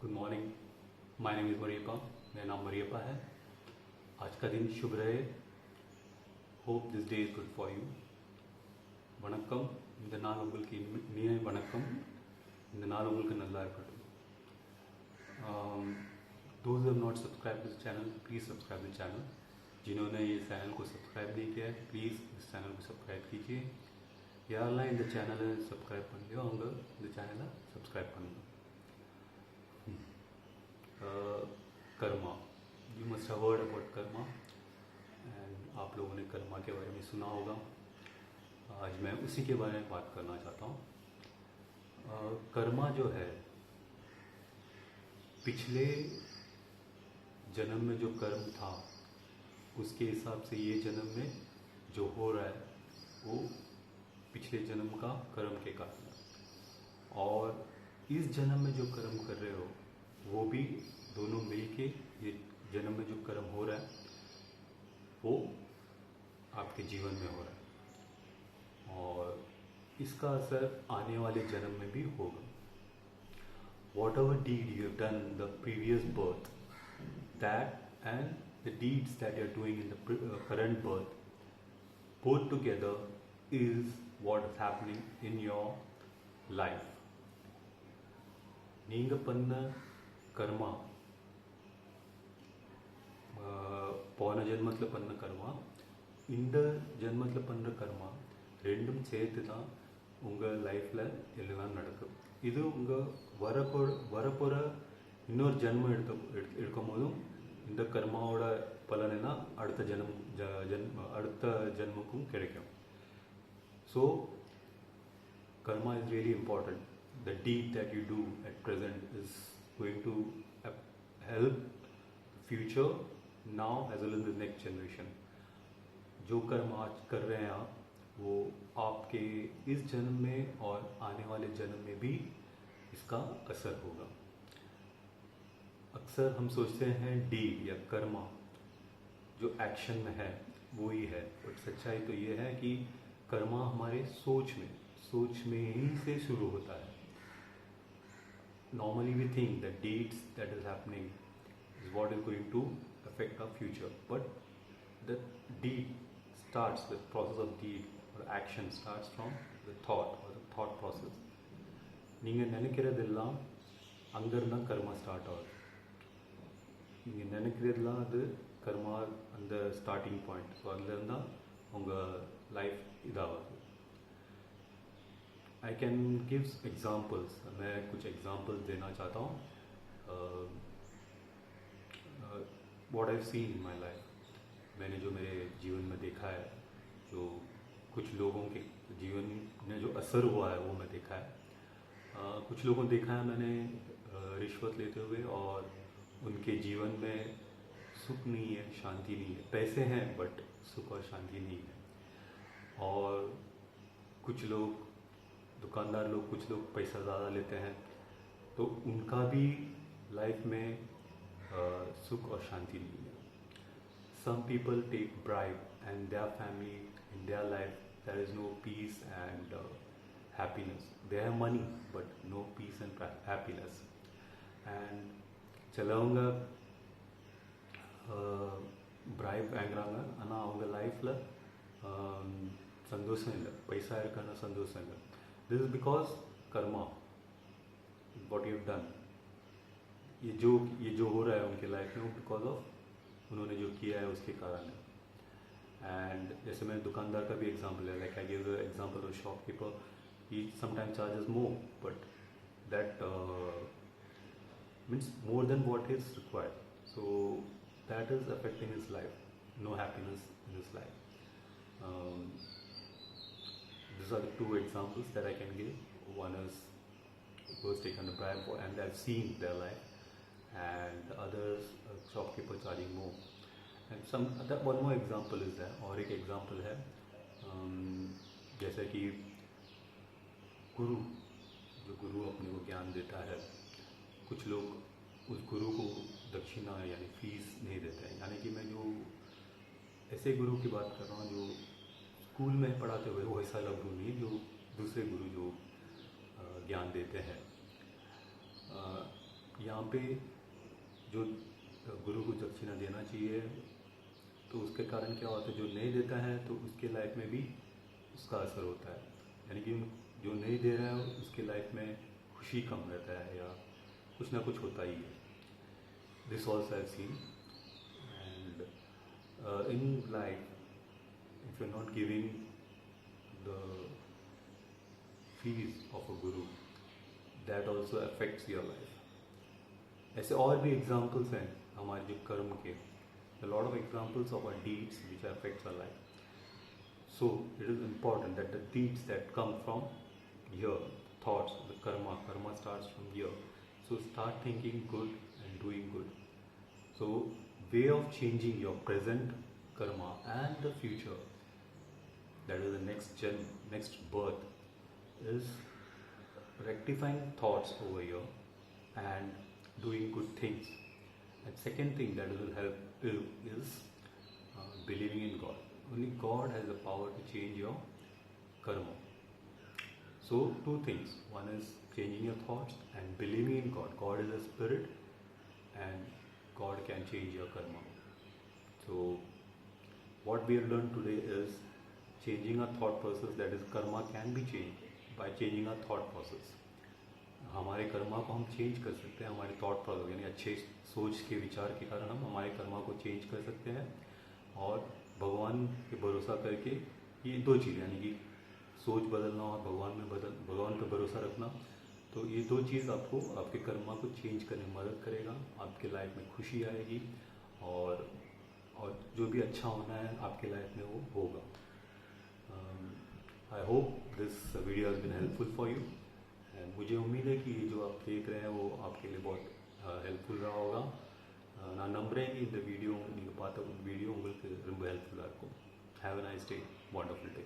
Good morning. My name is Mariyappa. मेरा नाम मरियप्पा है। आज का दिन शुभ रहे। Hope this day is good for you. வணக்கம். இந்த நாள் உங்களுக்கு இனிய வணக்கம். இந்த நாள் உங்களுக்கு நல்லா இருக்கட்டும். Those who have not subscribed to this channel, please subscribe the channel. जिन्होंने ये चैनल को सब्सक्राइब नहीं किया है, प्लीज़ इस चैनल को सब्सक्राइब कीजिए. யாரெல்லாம் இந்த சேனலை சப்ஸ்கிரைப் பண்ணலையோ அவங்க இந்த சேனலை சப்ஸ்கிரைब பண்ணுங்க. Karma, you must have heard about Karma and आप लोगों ने कर्मा के बारे में सुना होगा. आज मैं उसी के बारे में बात करना चाहता हूँ. कर्मा जो है, पिछले जन्म में जो कर्म था उसके हिसाब से ये जन्म में जो हो रहा है वो पिछले जन्म का कर्म के कारण है. और इस जन्म में जो कर्म कर रहे हो वो भी दोनों मिलके ये जन्म में जो कर्म हो रहा है वो आपके जीवन में हो रहा है और इसका असर आने वाले जन्म में भी होगा. What deed you have done in the previous birth, that and the deeds that you are doing in the current birth, both together is what is happening in your life. நீங்க பண்ண கர்மா, போன ஜென்மத்தில் பண்ண கர்மா, இந்த ஜென்மத்தில் பண்ணுற கர்மா ரெண்டும் சேர்த்து தான் உங்கள் லைஃப்பில் எல்லாம் நடக்கும். இது உங்கள் வரப்போகிற இன்னொரு ஜென்மம் எடுக்கும் போதும் இந்த கர்மாவோட பலன் என்ன அடுத்த ஜென்மக்கும் கிடைக்கும். So karma is really important. The deed that you do at present is going to help future now as well as the next generation. जो कर्म आज कर रहे हैं आप, वो आपके इस जन्म में और आने वाले जन्म में भी इसका असर होगा. अक्सर हम सोचते हैं डीड या कर्मा जो एक्शन में है वो ही है, बट सच्चाई तो ये है कि कर्मा हमारे सोच में ही से शुरू होता है. Normally we think that deeds that is happening is what is going to affect our future, but the deed starts, the process of deed or action starts from the thought or the thought process. நீங்கள் நினைக்கிறதெல்லாம் அங்கேருந்து தான் கர்மா start ஆகுது. நீங்கள் நினைக்கிறதுலாம் அது கர்மா அந்த starting point. So அதுலேருந்து தான் உங்கள் லைஃப் இதாகுது. I can gives examples. मैं कुछ एग्ज़ाम्पल्स देना चाहता हूँ. What I seen in my life, मैंने जो मेरे जीवन में देखा है, जो कुछ लोगों के जीवन में जो असर हुआ है वो मैं देखा है. कुछ लोगों ने देखा है मैंने रिश्वत लेते हुए और उनके जीवन में सुख नहीं है, शांति नहीं है. पैसे हैं बट सुख और शांति नहीं है. और कुछ लोग दुकानदार लोग, कुछ लोग पैसा ज़्यादा लेते हैं तो उनका भी लाइफ में सुख और शांति नहीं है. Some people take bribe and their family in their life there is no peace and happiness. They have money but no peace and happiness. And சிலவங்க பிரைப் வாங்குறாங்க, ஆனால் அவங்க லைஃப்பில் சந்தோஷம் இல்லை. பைசா இருக்கான சந்தோஷம் இல்லை. This is because Karma, what you done. ये जो हो रहा है उनके लाइफ में वो बिकॉज ऑफ उन्होंने जो किया है उसके कारण है. एंड जैसे मैंने दुकानदार का भी एग्जांपल है, like I give the example of shopkeeper. He sometime charges more but that means more than what is required. So that is affecting his life. No happiness in his life. These are the two examples that I can give. One is was taken a bribe and I've seen their life, and the others a shopkeeper charging more. And that one more example is there. और एक example है जैसे कि गुरु, जो गुरु अपने को ज्ञान देता है, कुछ लोग उस गुरु को दक्षिणा यानी फीस नहीं देते हैं. यानी कि मैं जो ऐसे गुरु की बात कर रहा हूँ जो स्कूल में पढ़ाते हुए वो ऐसा गुरु नहीं, जो दूसरे गुरु जो ज्ञान देते हैं. यहाँ पे जो गुरु को दक्षिणा देना चाहिए, तो उसके कारण क्या होता है, जो नहीं देता है तो उसके लाइफ में भी उसका असर होता है। यानी कि जो नहीं दे रहा है उसके लाइफ में खुशी कम रहता है या कुछ ना कुछ होता ही है। This also I seen. And in life if you are not giving the fees of a guru, that also affects your life. ऐसे और भी एग्जाम्पल्स हैं हमारे जो कर्म के, a lot of examples of our deeds which affects our life. So it is important that the deeds that come from here, thoughts, the karma starts from here. So start thinking good and doing good. So way of changing your present karma and the future, that is the next birth, is rectifying thoughts over here and doing good things. And second thing that will help you is believing in God. Only God has the power to change your karma. So two things. One is changing your thoughts and believing in God. God is a spirit and God can change your karma. So what we have learned today is changing our thought process, that is karma can be changed by changing our thought process. हमारे कर्मा को हम change कर सकते हैं हमारे thought process, यानी अच्छे सोच के विचार के कारण हम हमारे कर्मा को चेंज कर सकते हैं। और भगवान पे भरोसा करके, ये दो चीज़ यानी कि सोच बदलना और भगवान पे भरोसा रखना, तो ये दो चीज़ आपको आपके कर्मा को चेंज करने में मदद करेगा। आपके लाइफ में खुशी आएगी और जो भी अच्छा होना है आपके लाइफ में वो होगा। I hope this video has been helpful for you. मुझे उम्मीद है कि ये जो आप देख रहे हैं वो आपके लिए बहुत हेल्पफुल रहा होगा। நான் நம்புகிறேன் இந்த வீடியோ நீங்கள் பார்த்த வீடியோ உங்களுக்கு ரொம்ப ஹெல்ப்ஃபுல்லாக இருக்கும். Have a nice day, wonderful day.